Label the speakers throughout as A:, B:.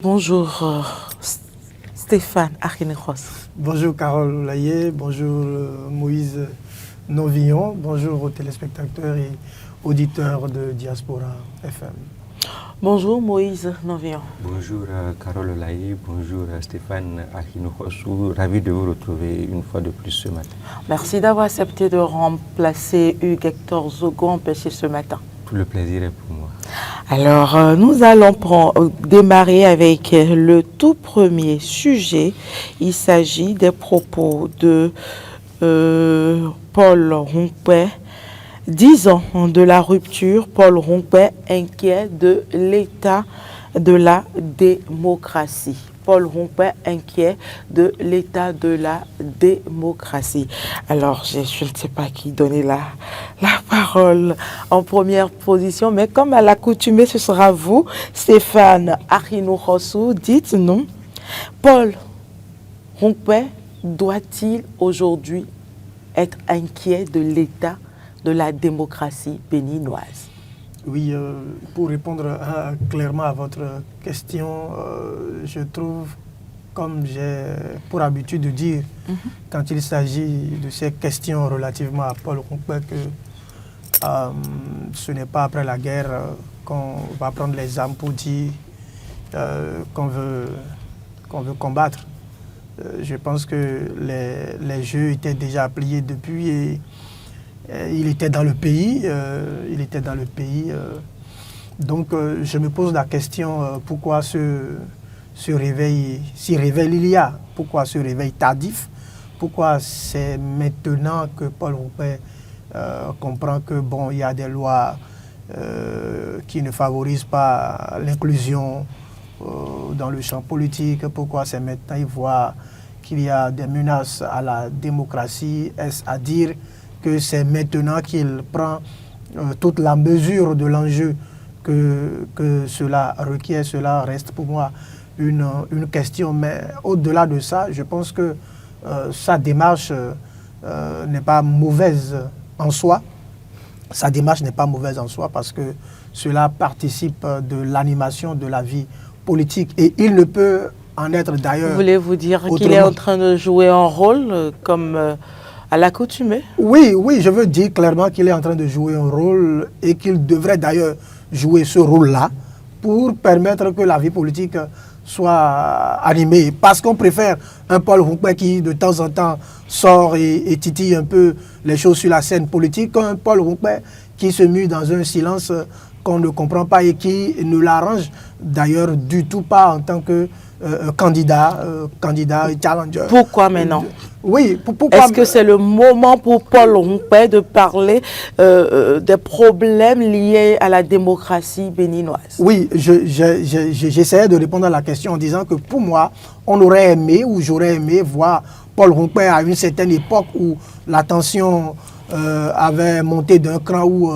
A: Bonjour Stéphane Archineros.
B: Bonjour Carole Oulaye, bonjour Moïse Novillon, bonjour aux téléspectateurs et auditeurs de Diaspora FM.
A: Bonjour Moïse Novillon.
C: Bonjour Carole Oulaye, bonjour Stéphane Archineros, ravi de vous retrouver une fois de plus ce matin.
A: Merci d'avoir accepté de remplacer Hugues Hector Zogo empêché ce matin.
C: Tout le plaisir est pour moi.
A: Alors, nous allons démarrer avec le tout premier sujet. Il s'agit des propos de Paul Rompé. 10 ans de la rupture, Paul Rompé inquiet de l'état de la démocratie. Paul Rompé inquiet de l'état de la démocratie. Alors, je ne sais pas qui donner la parole en première position, mais comme à l'accoutumée, ce sera vous, Stéphane Archineros. Dites-nous, Paul Rompé doit-il aujourd'hui être inquiet de l'état de la démocratie béninoise?
B: Oui, pour répondre clairement à votre question, je trouve, comme j'ai pour habitude de dire, quand il s'agit de ces questions relativement à Paul Rompé, que ce n'est pas après la guerre qu'on va prendre les armes pour dire qu'on veut combattre. Je pense que les jeux étaient déjà pliés depuis et il était dans le pays. Donc je me pose la question pourquoi ce réveil, si réveil il y a, pourquoi ce réveil tardif, pourquoi c'est maintenant que Paul Rompé comprend que bon, il y a des lois qui ne favorisent pas l'inclusion dans le champ politique, pourquoi c'est maintenant il voit qu'il y a des menaces à la démocratie, est-ce à dire que c'est maintenant qu'il prend toute la mesure de l'enjeu que cela requiert. Cela reste pour moi une question. Mais au-delà de ça, je pense que sa démarche n'est pas mauvaise en soi. Sa démarche n'est pas mauvaise en soi parce que cela participe de l'animation de la vie politique. Et il ne peut en être d'ailleurs...
A: Voulez-vous dire qu'il est en train de jouer un rôle comme... à l'accoutumée?
B: Oui, je veux dire clairement qu'il est en train de jouer un rôle et qu'il devrait d'ailleurs jouer ce rôle-là pour permettre que la vie politique soit animée. Parce qu'on préfère un Paul Rompé qui de temps en temps sort et titille un peu les choses sur la scène politique qu'un Paul Rompé qui se mue dans un silence qu'on ne comprend pas et qui ne l'arrange d'ailleurs du tout pas en tant que candidat et challenger.
A: Pourquoi maintenant?
B: Oui, pourquoi?
A: Est-ce que c'est le moment pour Paul Rompé de parler des problèmes liés à la démocratie béninoise? Oui,
B: j'essayais de répondre à la question en disant que pour moi, on aurait aimé ou j'aurais aimé voir Paul Rompé à une certaine époque où la tension avait monté d'un cran, où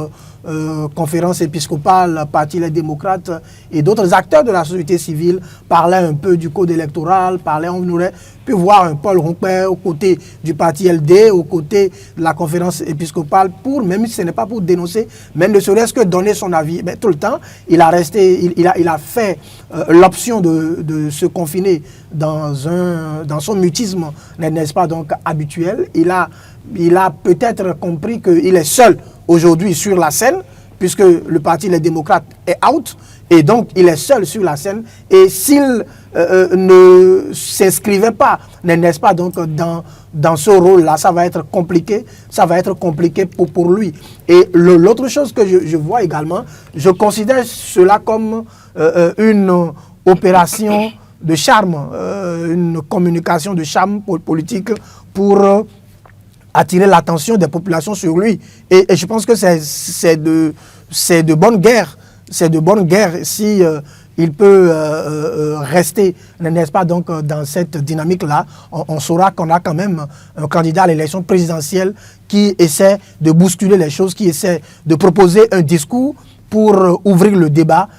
B: conférence épiscopale, Parti les démocrates et d'autres acteurs de la société civile parlaient un peu du code électoral, on aurait pu voir un Paul Rompé aux côtés du Parti LD, aux côtés de la conférence épiscopale, même si ce n'est pas pour dénoncer, même ne serait-ce que donner son avis. Mais tout le temps, il a fait l'option de se confiner dans son mutisme, n'est-ce pas, donc habituel. Il a peut-être compris qu'il est seul aujourd'hui sur la scène, puisque le Parti Les démocrates est out, et donc il est seul sur la scène. Et s'il ne s'inscrivait pas, n'est-ce pas, donc dans ce rôle-là, ça va être compliqué pour lui. Et l'autre chose que je vois également, je considère cela comme une opération de charme, une communication de charme politique pour attirer l'attention des populations sur lui. Et je pense que c'est de bonne guerre. C'est de bonne guerre si il peut rester, n'est-ce pas, donc dans cette dynamique-là. On saura qu'on a quand même un candidat à l'élection présidentielle qui essaie de bousculer les choses, qui essaie de proposer un discours pour ouvrir le débat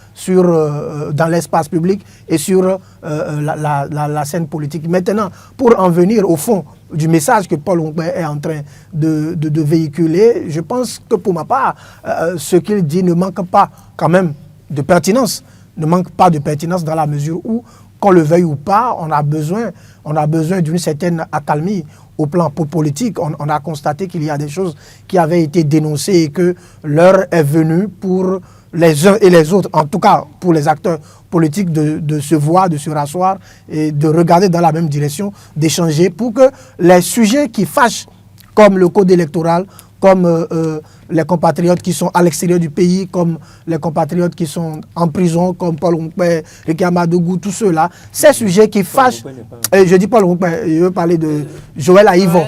B: dans l'espace public et sur la scène politique. Maintenant, pour en venir au fond du message que Paul Rompé est en train de véhiculer, je pense que pour ma part, ce qu'il dit ne manque pas quand même de pertinence. ne manque pas de pertinence dans la mesure où, qu'on le veuille ou pas, on a besoin d'une certaine accalmie au plan politique. On a constaté qu'il y a des choses qui avaient été dénoncées et que l'heure est venue pour les uns et les autres, en tout cas pour les acteurs politiques, de se voir, de se rasseoir et de regarder dans la même direction, d'échanger pour que les sujets qui fâchent, comme le code électoral, comme les compatriotes qui sont à l'extérieur du pays, comme les compatriotes qui sont en prison, comme Paul Rompé, Ricky Amadougou, tous ceux-là, ces sujets qui fâchent. Je dis Paul Rompé, je veux parler de Joël Aïvon.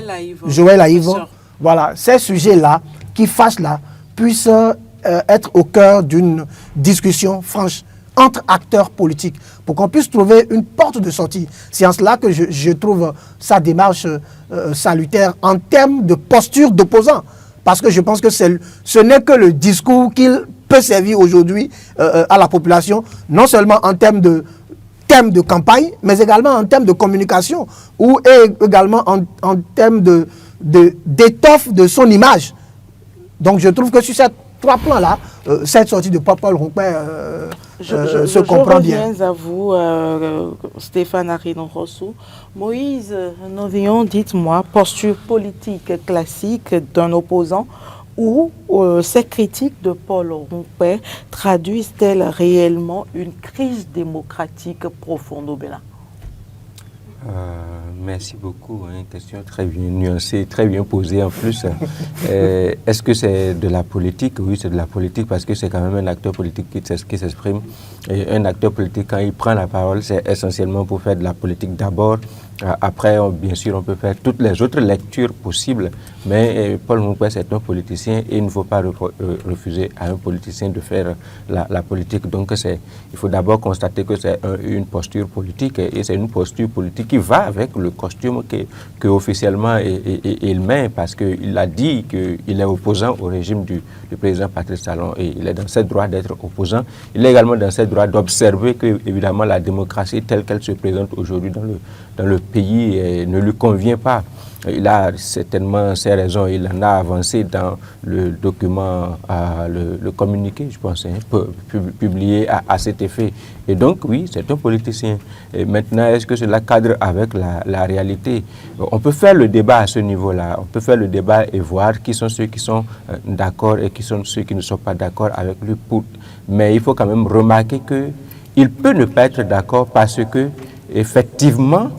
B: Joël Aïvon. Voilà, ces sujets-là qui fâchent là puissent être au cœur d'une discussion franche entre acteurs politiques, pour qu'on puisse trouver une porte de sortie. C'est en cela que je trouve sa démarche salutaire en termes de posture d'opposant. Parce que je pense que ce n'est que le discours qu'il peut servir aujourd'hui à la population, non seulement en termes de campagne, mais également en termes de communication, ou également en termes d'étoffe de son image. Donc je trouve que sur ces trois plans-là, cette sortie de Paul Rompé se comprend bien.
A: Je reviens à vous, Stéphane Ahinoussi. Moïse Novillon, dites-moi, posture politique classique d'un opposant ou ces critiques de Paul Rompé traduisent-elles réellement une crise démocratique profonde au Bénin?
C: Merci beaucoup, une question très bien nuancée, très bien posée en plus. Est-ce que c'est de la politique? Oui, c'est de la politique parce que c'est quand même un acteur politique qui s'exprime. Et un acteur politique, quand il prend la parole, c'est essentiellement pour faire de la politique d'abord. Après, bien sûr, on peut faire toutes les autres lectures possibles, mais Paul Rompé, c'est un politicien et il ne faut pas refuser à un politicien de faire la politique. Donc, il faut d'abord constater que c'est une posture politique et c'est une posture politique qui va avec le costume que officiellement il met, parce qu'il a dit qu'il est opposant au régime du président Patrice Talon et il est dans ses droits d'être opposant. Il est également dans ses droits d'observer que, évidemment, la démocratie telle qu'elle se présente aujourd'hui dans le pays ne lui convient pas. Il a certainement ses raisons, il en a avancé dans le document, le communiqué, je pense, publié à cet effet. Et donc, oui, c'est un politicien. Et maintenant, est-ce que cela cadre avec la réalité? On peut faire le débat à ce niveau-là, on peut faire le débat et voir qui sont ceux qui sont d'accord et qui sont ceux qui ne sont pas d'accord avec lui. Mais il faut quand même remarquer qu'il peut ne pas être d'accord parce que, effectivement,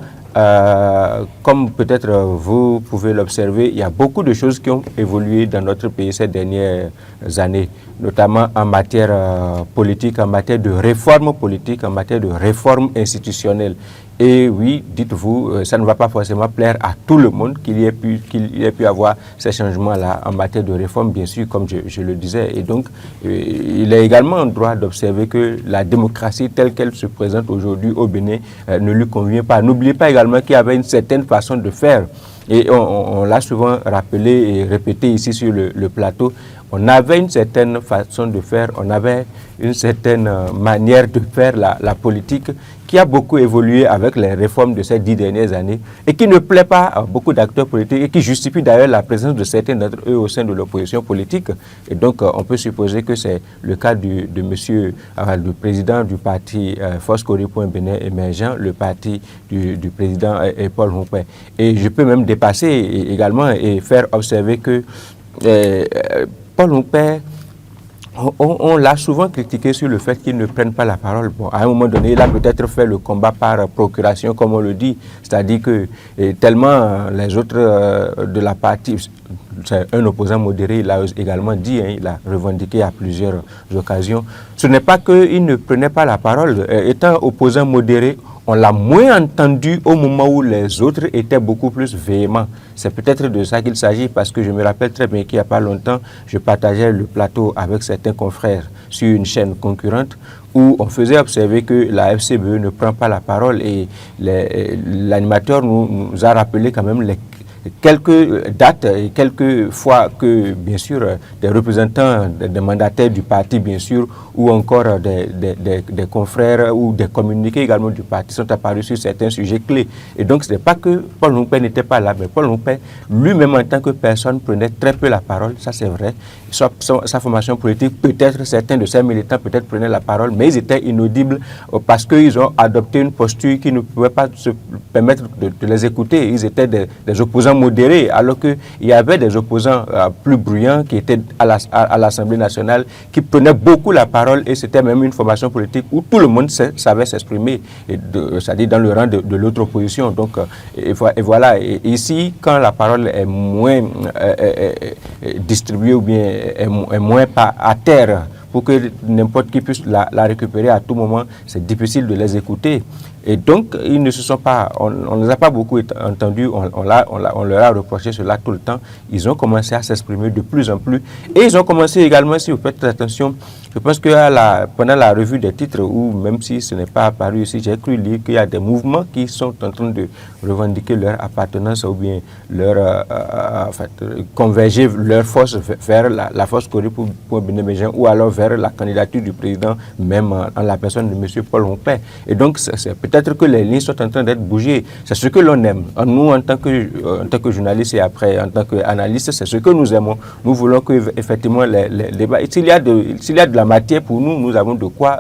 C: comme peut-être vous pouvez l'observer, il y a beaucoup de choses qui ont évolué dans notre pays ces dernières années, notamment en matière politique, en matière de réforme politique, en matière de réforme institutionnelle. Et oui, dites-vous, ça ne va pas forcément plaire à tout le monde qu'il y ait pu avoir ces changements-là en matière de réforme, bien sûr, comme je le disais. Et donc, il a également le droit d'observer que la démocratie telle qu'elle se présente aujourd'hui au Bénin ne lui convient pas. N'oubliez pas également qu'il y avait une certaine façon de faire. Et on l'a souvent rappelé et répété ici sur le plateau. On avait une certaine façon de faire, on avait une certaine manière de faire la politique qui a beaucoup évolué avec les réformes de ces 10 dernières années et qui ne plaît pas à beaucoup d'acteurs politiques et qui justifie d'ailleurs la présence de certains d'entre eux au sein de l'opposition politique. Et donc, on peut supposer que c'est le cas de monsieur, le président du parti Force Corée.Bénin Bénin émergent, le parti du président Paul Rompé. Et je peux même dépasser également et faire observer que Paul Rompé, on l'a souvent critiqué sur le fait qu'il ne prenne pas la parole. Bon, à un moment donné, il a peut-être fait le combat par procuration, comme on le dit. C'est-à-dire que tellement les autres de la partie, c'est un opposant modéré, il a également dit, il a revendiqué à plusieurs occasions. Ce n'est pas qu'il ne prenait pas la parole. Étant opposant modéré, on l'a moins entendu au moment où les autres étaient beaucoup plus véhéments. C'est peut-être de ça qu'il s'agit, parce que je me rappelle très bien qu'il n'y a pas longtemps, je partageais le plateau avec certains confrères sur une chaîne concurrente où on faisait observer que la FCBE ne prend pas la parole et l'animateur nous a rappelé quand même quelques dates et quelques fois que, bien sûr, des représentants, des mandataires du parti, bien sûr, ou encore des confrères ou des communiqués également du parti sont apparus sur certains sujets clés. Et donc, ce n'est pas que Paul Longpin n'était pas là, mais Paul Longpin, lui-même en tant que personne, prenait très peu la parole, ça c'est vrai. Sa formation politique, peut-être certains de ses militants peut-être prenaient la parole, mais ils étaient inaudibles parce qu'ils ont adopté une posture qui ne pouvait pas se permettre de les écouter. Ils étaient des opposants modérés, alors qu'il y avait des opposants plus bruyants qui étaient à l'Assemblée nationale, qui prenaient beaucoup la parole, et c'était même une formation politique où tout le monde savait s'exprimer, c'est-à-dire dans le rang de l'autre opposition. Donc, et voilà, et ici, quand la parole est moins distribuée ou bien est moins à terre, pour que n'importe qui puisse la récupérer à tout moment, c'est difficile de les écouter. Et donc, ils ne se sont pas, on ne les a pas beaucoup entendus, on leur a reproché cela tout le temps. Ils ont commencé à s'exprimer de plus en plus. Et ils ont commencé également, si vous faites attention, je pense que pendant la revue des titres, ou même si ce n'est pas apparu ici, j'ai cru lire qu'il y a des mouvements qui sont en train de revendiquer leur appartenance ou bien converger leur force vers la force Kori pour Bénéméjean, ou alors vers la candidature du président, même en la personne de M. Paul Longpin. Et donc, c'est peut-être que les lignes sont en train d'être bougées. C'est ce que l'on aime. Nous, en tant que journalistes et après, en tant qu'analystes, c'est ce que nous aimons. Nous voulons que, effectivement, les débats, s'il y a de la matière pour nous, nous avons de quoi,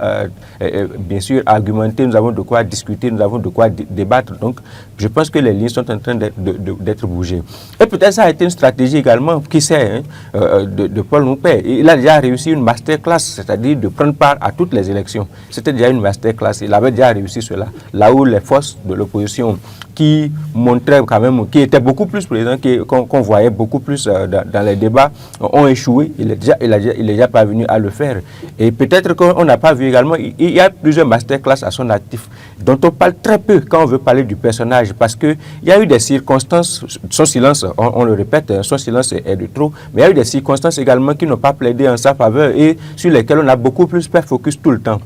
C: bien sûr, argumenter, nous avons de quoi discuter, nous avons de quoi débattre. Donc, je pense que les lignes sont en train d'être bougées. Et peut-être ça a été une stratégie également, qui sait, de Paul Longpin. Il a déjà réussi une masterclass, c'est-à-dire de prendre part à toutes les élections. C'était déjà une masterclass. Il avait déjà réussi cela. Là où les forces de l'opposition qui montraient quand même, qui étaient beaucoup plus présents, qu'on voyait beaucoup plus dans les débats, ont échoué. Il est déjà parvenu à le faire. Et peut-être qu'on n'a pas vu également, il y a plusieurs masterclass à son actif, dont on parle très peu quand on veut parler du personnage, parce qu'il y a eu des circonstances, son silence, on le répète, son silence est de trop, mais il y a eu des circonstances également qui n'ont pas plaidé en sa faveur et sur lesquelles on a beaucoup plus fait focus tout le temps.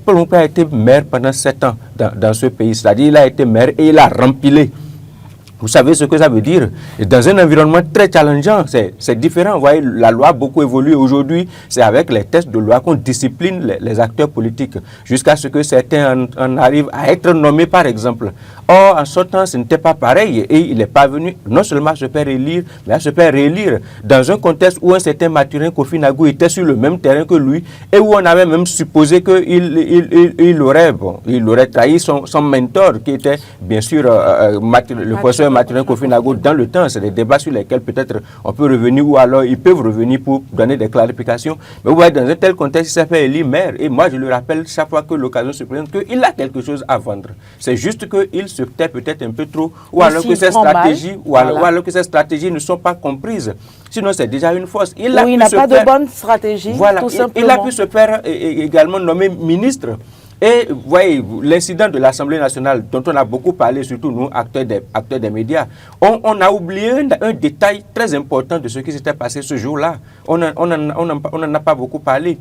C: Paul Longpin a été maire pendant 7 ans dans ce pays, c'est-à-dire il a été maire et il a rempilé. Vous savez ce que ça veut dire? Et dans un environnement très challengeant, c'est différent. Vous voyez, la loi a beaucoup évolué. Aujourd'hui, c'est avec les textes de loi qu'on discipline les acteurs politiques, jusqu'à ce que certains en arrivent à être nommés, par exemple. Or, en ce temps, ce n'était pas pareil. Et il est parvenu non seulement à se faire élire, mais à se faire réélire dans un contexte où un certain Mathurin Kofi Nagou était sur le même terrain que lui et où on avait même supposé qu'il aurait trahi son mentor, qui était bien sûr le professeur Mathurin Kofi Nagou dans le temps. C'est des débats sur lesquels peut-être on peut revenir, ou alors ils peuvent revenir pour donner des clarifications. Mais vous voyez, dans un tel contexte, il s'est fait élire maire. Et moi, je le rappelle chaque fois que l'occasion se présente qu'il a quelque chose à vendre. C'est juste qu'il se tait peut-être un peu trop, ou alors que ces stratégies, alors que ces stratégies ne sont pas comprises. Sinon, c'est déjà une force. Il n'a
A: pas de bonne stratégie, tout simplement.
C: Il a pu se faire également nommer ministre. Et vous voyez, l'incident de l'Assemblée nationale, dont on a beaucoup parlé, surtout nous, acteurs des médias, on a oublié un détail très important de ce qui s'était passé ce jour-là. On n'en a pas beaucoup parlé.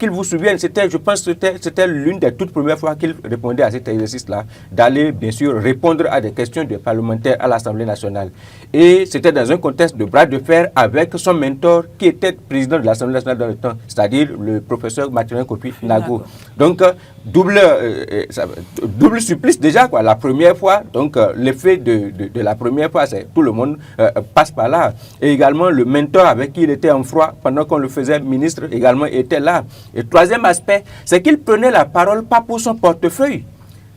C: Qu'il vous souvienne, je pense que c'était l'une des toutes premières fois qu'il répondait à cet exercice-là, d'aller, bien sûr, répondre à des questions des parlementaires à l'Assemblée nationale. Et c'était dans un contexte de bras de fer avec son mentor, qui était président de l'Assemblée nationale dans le temps, c'est-à-dire le professeur Mathurin Kofi Nagou. Donc, double supplice déjà, quoi, la première fois. Donc, l'effet de la première fois, c'est tout le monde passe par là. Et également, le mentor avec qui il était en froid pendant qu'on le faisait ministre également était là. Et troisième aspect, c'est qu'il prenait la parole pas pour son portefeuille.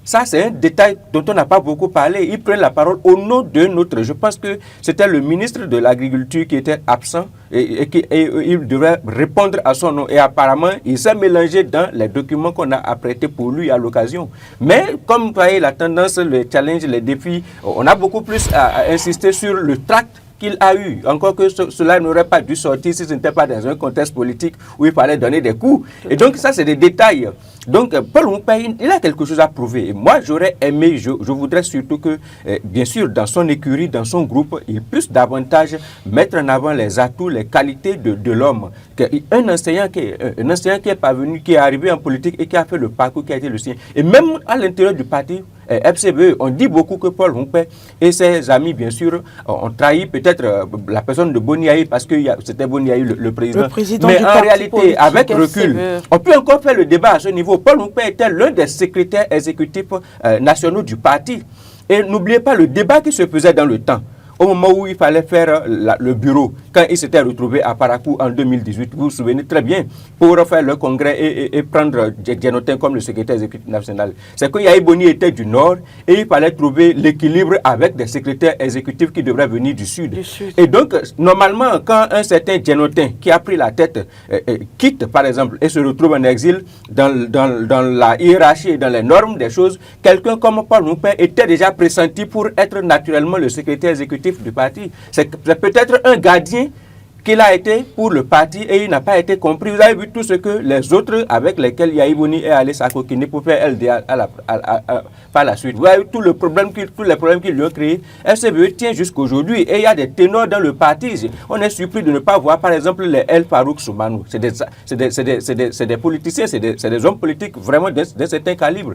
C: Ça, c'est un détail dont on n'a pas beaucoup parlé. Il prenait la parole au nom d'un autre. Je pense que c'était le ministre de l'Agriculture qui était absent et il devait répondre à son nom. Et apparemment, il s'est mélangé dans les documents qu'on a apprêtés pour lui à l'occasion. Mais comme vous voyez, la tendance, le challenge, les défis, on a beaucoup plus à insister sur le tract qu'il a eu. Encore que cela n'aurait pas dû sortir si ce n'était pas dans un contexte politique où il fallait donner des coups. Et donc ça, c'est des détails. Donc, Paul Hongpin, il a quelque chose à prouver. Et moi, j'aurais aimé, je voudrais surtout que, bien sûr, dans son écurie, dans son groupe, il puisse davantage mettre en avant les atouts, les qualités de l'homme. Un enseignant qui est parvenu, qui est arrivé en politique et qui a fait le parcours qui a été le sien. Et même à l'intérieur du parti, FCBE, on dit beaucoup que Paul Hongpin et ses amis, bien sûr, ont trahi peut-être la personne de Boniaï parce que c'était Boniaï le président. Mais en réalité, avec recul, on peut encore faire le débat à ce niveau. Paul Hongpin était l'un des secrétaires exécutifs nationaux du parti. Et n'oubliez pas le débat qui se faisait dans le temps. Au moment où il fallait faire le bureau, quand il s'était retrouvé à Parakou en 2018, vous vous souvenez très bien, pour faire le congrès et prendre Djenotin comme le secrétaire exécutif national. C'est que Yahi Boni était du nord et il fallait trouver l'équilibre avec des secrétaires exécutifs qui devraient venir du sud. Et donc, normalement, quand un certain Djenotin qui a pris la tête quitte, par exemple, et se retrouve en exil dans la hiérarchie et dans les normes des choses, quelqu'un comme Paul Hongpin était déjà pressenti pour être naturellement le secrétaire exécutif du parti. C'est peut-être un gardien qu'il a été pour le parti et il n'a pas été compris. Vous avez vu tout ce que les autres avec lesquels Yahi Boni est allé s'acoquiner pour faire LDA par la suite. Vous avez vu tous les problèmes qu'ils lui ont créés. FCBE tient jusqu'aujourd'hui et il y a des ténors dans le parti. On est surpris de ne pas voir par exemple les El Farouk Soumanou. C'est des politiciens, c'est des hommes politiques vraiment d'un certain calibre.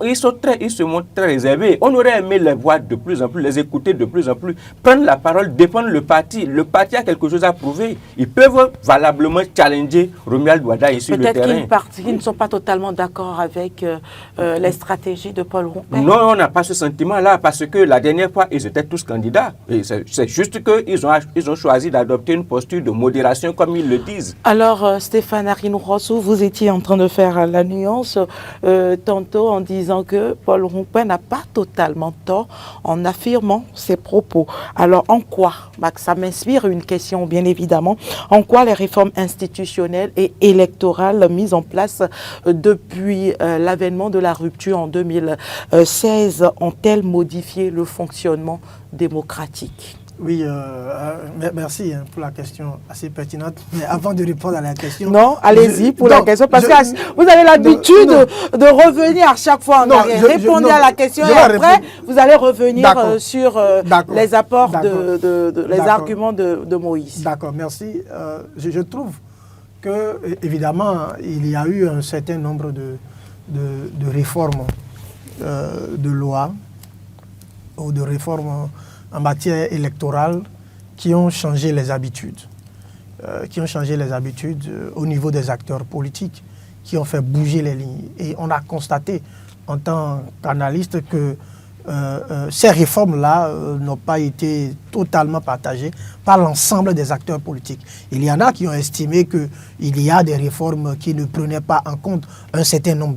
C: Ils se montrent très réservés. On aurait aimé les voir de plus en plus, les écouter de plus en plus, prendre la parole, défendre le parti. Le parti a quelque chose à prouver. Ils peuvent valablement challenger Romuald Ouada ici sur le terrain.
A: Peut-être qu'ils ne sont pas totalement d'accord avec les stratégies de Paul Hongpin.
C: Non, on n'a pas ce sentiment-là parce que la dernière fois, ils étaient tous candidats. C'est juste qu'ils ont choisi d'adopter une posture de modération comme ils le disent.
A: Alors, Stéphane Arinou-Rossou, vous étiez en train de faire la nuance tantôt en disant que Paul Hongpin n'a pas totalement tort en affirmant ses propos. Alors, en quoi, ça m'inspire une question bien évidemment, en quoi les réformes institutionnelles et électorales mises en place depuis l'avènement de la rupture en 2016 ont-elles modifié le fonctionnement démocratique?
B: Oui, merci pour la question assez pertinente. Mais avant de répondre à la question...
A: Non, allez-y pour la question, parce que vous avez l'habitude de revenir à chaque fois en arrière. Répondez à la question et après, vous allez revenir sur les apports, les arguments de Moïse.
B: D'accord, merci. Je trouve que, évidemment, il y a eu un certain nombre de réformes de loi ou de réformes en matière électorale qui ont changé les habitudes. Au niveau des acteurs politiques, qui ont fait bouger les lignes. Et on a constaté en tant qu'analyste que ces réformes-là n'ont pas été totalement partagées par l'ensemble des acteurs politiques. Il y en a qui ont estimé qu'il y a des réformes qui ne prenaient pas en compte un certain nombre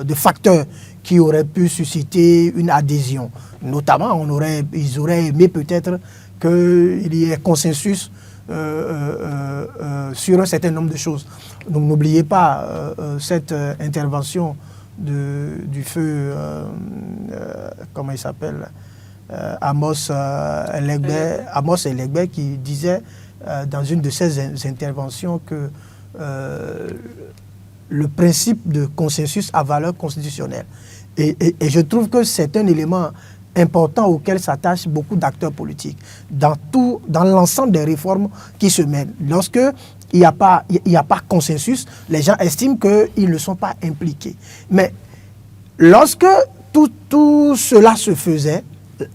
B: de facteurs qui auraient pu susciter une adhésion. Notamment, ils auraient aimé peut-être qu'il y ait consensus sur un certain nombre de choses. Donc n'oubliez pas cette intervention du feu, comment il s'appelle, Amos Elegbé, qui disait dans une de ses interventions que le principe de consensus a valeur constitutionnelle. Et je trouve que c'est un élément important auquel s'attachent beaucoup d'acteurs politiques dans l'ensemble des réformes qui se mènent. Lorsque il n'y a pas consensus, les gens estiment qu'ils ne sont pas impliqués. Mais lorsque tout cela se faisait,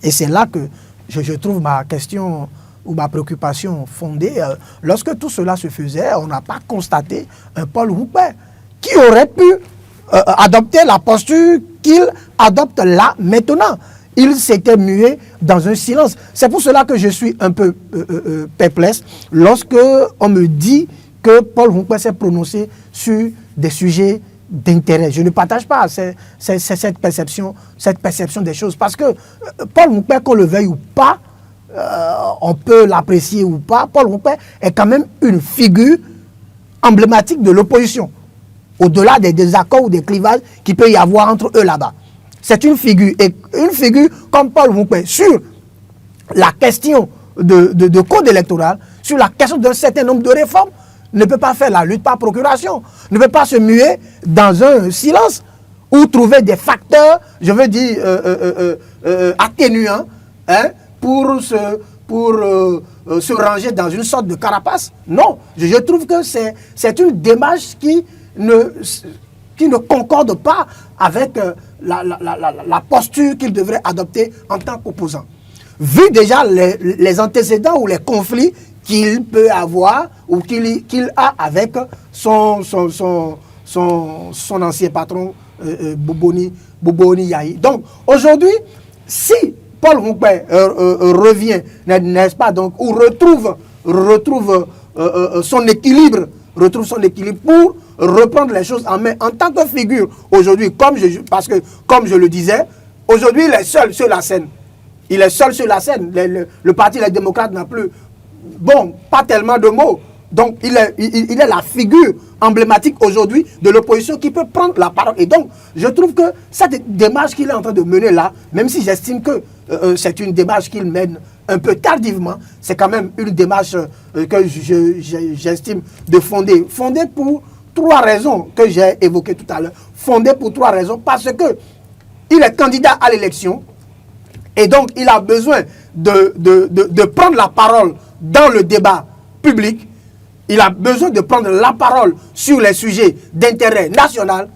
B: et c'est là que je trouve ma question ou ma préoccupation fondée, lorsque tout cela se faisait, on n'a pas constaté un Paul Hongpin qui aurait pu adopter la posture qu'il adopte là, maintenant. Il s'était mué dans un silence. C'est pour cela que je suis un peu perplexe lorsque on me dit que Paul Hongpin s'est prononcé sur des sujets d'intérêt. Je ne partage pas cette perception des choses. Parce que Paul Hongpin, qu'on le veuille ou pas, on peut l'apprécier ou pas, Paul Hongpin est quand même une figure emblématique de l'opposition. Au-delà des désaccords ou des clivages qu'il peut y avoir entre eux là-bas. C'est une figure, et une figure comme Paul Hongpin, sur la question de code électoral, sur la question d'un certain nombre de réformes, ne peut pas faire la lutte par procuration, ne peut pas se muer dans un silence ou trouver des facteurs, je veux dire, atténuants, hein, pour se ranger dans une sorte de carapace. Non, je trouve que c'est une démarche qui ne concorde pas avec la posture qu'il devrait adopter en tant qu'opposant. Vu déjà les antécédents ou les conflits qu'il peut avoir ou qu'il a avec son ancien patron, Boboni Yahi. Donc, aujourd'hui, si Paul Roumpé revient, n'est-ce pas, donc, ou retrouve son équilibre, pour reprendre les choses en main en tant que figure aujourd'hui, parce que, comme je le disais, aujourd'hui, il est seul sur la scène. Il est seul sur la scène. Le parti Les Démocrates n'a plus, pas tellement de mots. Donc, il est la figure emblématique aujourd'hui de l'opposition qui peut prendre la parole. Et donc, je trouve que cette démarche qu'il est en train de mener là, même si j'estime que c'est une démarche qu'il mène un peu tardivement, c'est quand même une démarche que j'estime de fondée. Fondée pour 3 raisons que j'ai évoquées tout à l'heure. Fondée pour 3 raisons. Parce que il est candidat à l'élection et donc il a besoin de prendre la parole dans le débat public. Il a besoin de prendre la parole sur les sujets d'intérêt national.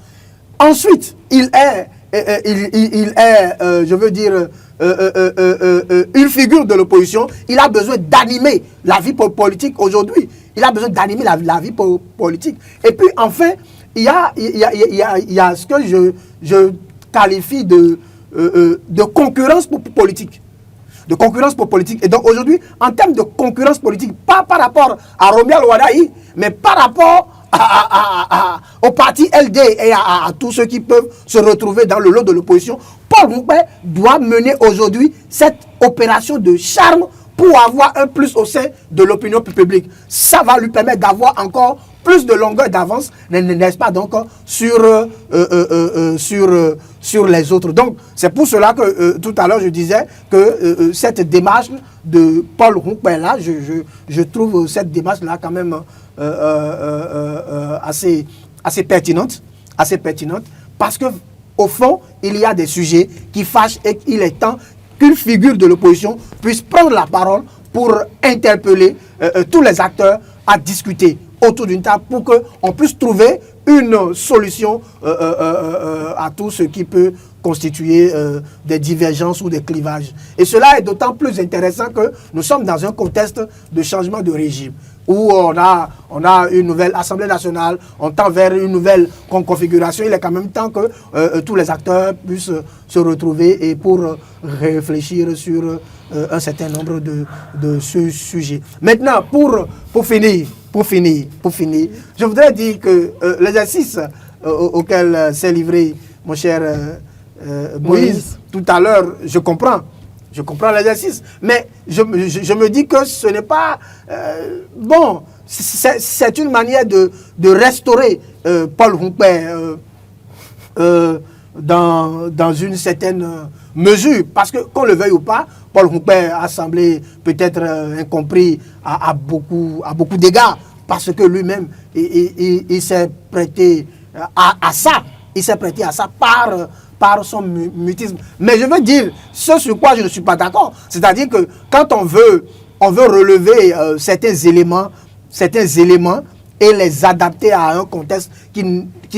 B: Ensuite, il est, je veux dire, une figure de l'opposition. Il a besoin d'animer la vie politique aujourd'hui. Il a besoin d'animer la vie politique. Et puis, enfin, il y a ce que je qualifie de concurrence politique. De concurrence politique. Et donc aujourd'hui, en termes de concurrence politique, pas par rapport à Romuald Wadaï, mais par rapport au parti LD et à tous ceux qui peuvent se retrouver dans le lot de l'opposition, Paul Roumpé doit mener aujourd'hui cette opération de charme pour avoir un plus au sein de l'opinion publique. Ça va lui permettre d'avoir encore plus de longueur d'avance, n'est-ce pas, donc, sur les autres. Donc, c'est pour cela que tout à l'heure, je disais que cette démarche de Paul Roumpé, là, je trouve cette démarche-là quand même assez pertinente, parce que au fond, il y a des sujets qui fâchent et il est temps qu'une figure de l'opposition puisse prendre la parole pour interpeller tous les acteurs à discuter autour d'une table pour qu'on puisse trouver une solution à tout ce qui peut constituer des divergences ou des clivages. Et cela est d'autant plus intéressant que nous sommes dans un contexte de changement de régime où on a une nouvelle Assemblée nationale, on tend vers une nouvelle configuration. Il est quand même temps que tous les acteurs puissent se retrouver et pour réfléchir sur un certain nombre de ce sujet. Maintenant, pour finir, je voudrais dire que l'exercice auquel s'est livré mon cher Moïse tout à l'heure, je comprends l'exercice, mais je me dis que ce n'est pas c'est une manière de restaurer Paul Roumpé dans une certaine mesure, parce que qu'on le veuille ou pas, Paul Roumpé a semblé peut-être incompris à beaucoup d'égards, parce que lui-même il s'est prêté à ça, par son mutisme. Mais je veux dire ce sur quoi je ne suis pas d'accord, c'est-à-dire que quand on veut relever certains éléments et les adapter à un contexte qui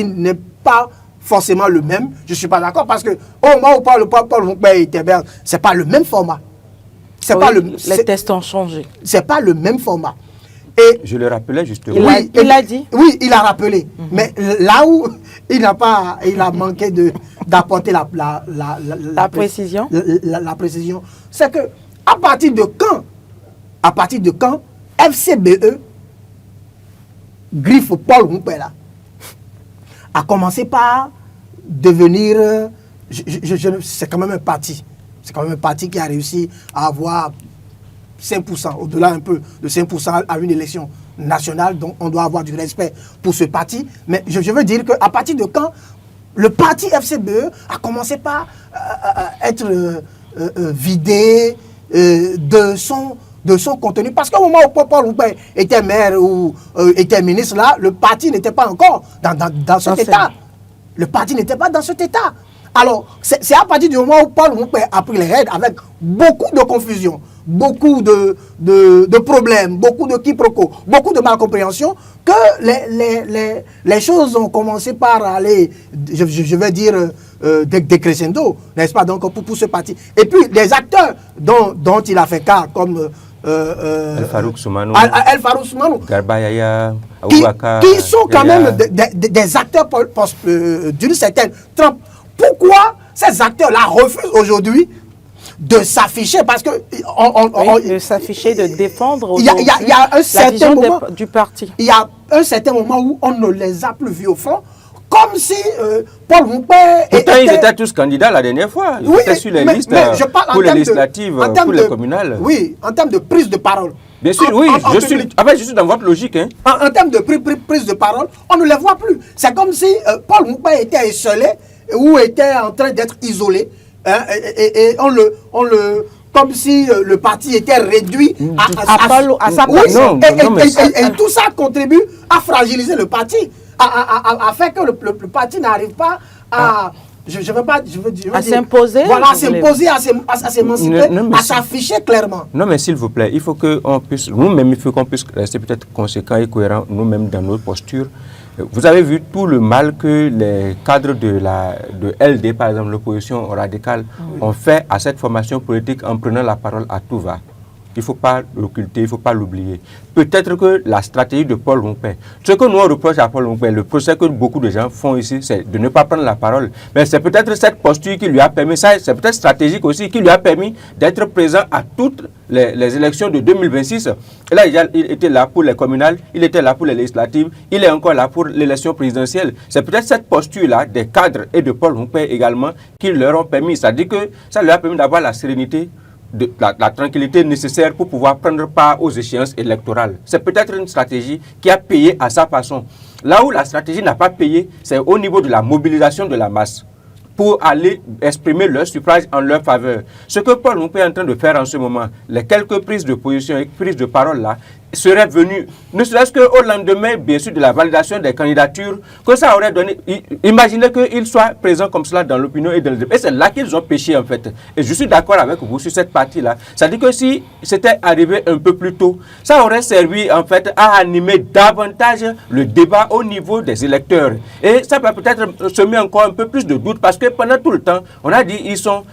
B: n'est pas forcément le même, je ne suis pas d'accord, parce que au moment où Paul Roumpé héberge, c'est pas le même format.
A: Les tests ont changé.
B: C'est pas le même format. Et
C: je le rappelais justement.
A: Il l'a dit.
B: Oui, il a rappelé. Mais là où il a manqué d'apporter la
A: précision.
B: La précision, c'est que à partir de quand FCBE griffe Paul Roumpé là a commencé par devenir, c'est quand même un parti. C'est quand même un parti qui a réussi à avoir 5%, au-delà un peu de 5% à une élection nationale, donc on doit avoir du respect pour ce parti. Mais je veux dire qu'à partir de quand le parti FCBE a commencé par être vidé de de son contenu. Parce qu'au moment où Paul Roupé était maire ou était ministre, là, le parti n'était pas encore dans cet état. Le parti n'était pas dans cet état. Alors, c'est à partir du moment où Paul Roupé a pris les rênes avec beaucoup de confusion, beaucoup de problèmes, beaucoup de quiproquos, beaucoup de malcompréhension, que les choses ont commencé par aller, je vais dire, décrescendo, n'est-ce pas, donc pour ce parti. Et puis, les acteurs dont il a fait cas, comme
C: El Farouk Soumanou,
B: Garba
C: Yaya,
B: qui sont quand même des acteurs d'une certaine trempe. Pourquoi ces acteurs-là refusent aujourd'hui de s'afficher? Parce que
A: de s'afficher, de défendre
B: il y a un certain moment
A: du parti.
B: Il y a un certain moment où on ne les a plus vus au front, comme si Paul Roupé
C: ils étaient tous candidats la dernière fois. Ils étaient sur les listes pour les législatives, pour les communales.
B: Oui, en termes de prise de parole.
C: Bien sûr, oui, je suis dans votre logique. Hein.
B: En termes de prise de parole, on ne les voit plus. C'est comme si Paul Roupé était isolé ou était en train d'être isolé. Hein, et comme si le parti était réduit à sa place. Et tout ça contribue à fragiliser le parti, à faire que le parti n'arrive pas à...
A: à s'imposer.
B: Voilà, à s'imposer, à s'émanciper, à s'afficher clairement.
C: Non, mais s'il vous plaît, il faut qu'on puisse, nous-mêmes, il faut qu'on puisse rester peut-être conséquents et cohérents, nous-mêmes, dans notre posture. Vous avez vu tout le mal que les cadres de LD, par exemple, l'opposition radicale, ont fait à cette formation politique en prenant la parole à tout va. Il ne faut pas l'occulter, il ne faut pas l'oublier. Peut-être que la stratégie de Paul Roupé, ce que nous on reproche à Paul Roupé, le procès que beaucoup de gens font ici, c'est de ne pas prendre la parole. Mais c'est peut-être cette posture qui lui a permis, ça c'est peut-être stratégique aussi, qui lui a permis d'être présent à toutes les élections de 2026. Et là, il était là pour les communales, il était là pour les législatives, il est encore là pour l'élection présidentielle. C'est peut-être cette posture-là des cadres et de Paul Roupé également qui leur ont permis, c'est-à-dire que ça leur a permis d'avoir la sérénité, la tranquillité nécessaire pour pouvoir prendre part aux échéances électorales. C'est peut-être une stratégie qui a payé à sa façon. Là où la stratégie n'a pas payé, c'est au niveau de la mobilisation de la masse pour aller exprimer leur suffrage en leur faveur. Ce que Paul Roupé est en train de faire en ce moment, les quelques prises de position et prises de parole là, serait venu, ne serait-ce qu'au lendemain, bien sûr, de la validation des candidatures, que ça aurait donné. Imaginez qu'ils soient présents comme cela dans l'opinion et dans le débat. Et c'est là qu'ils ont péché, en fait. Et je suis d'accord avec vous sur cette partie-là. C'est-à-dire que si c'était arrivé un peu plus tôt, ça aurait servi, en fait, à animer davantage le débat au niveau des électeurs. Et ça peut peut-être semer encore un peu plus de doute, parce que pendant tout le temps, on a dit ils sont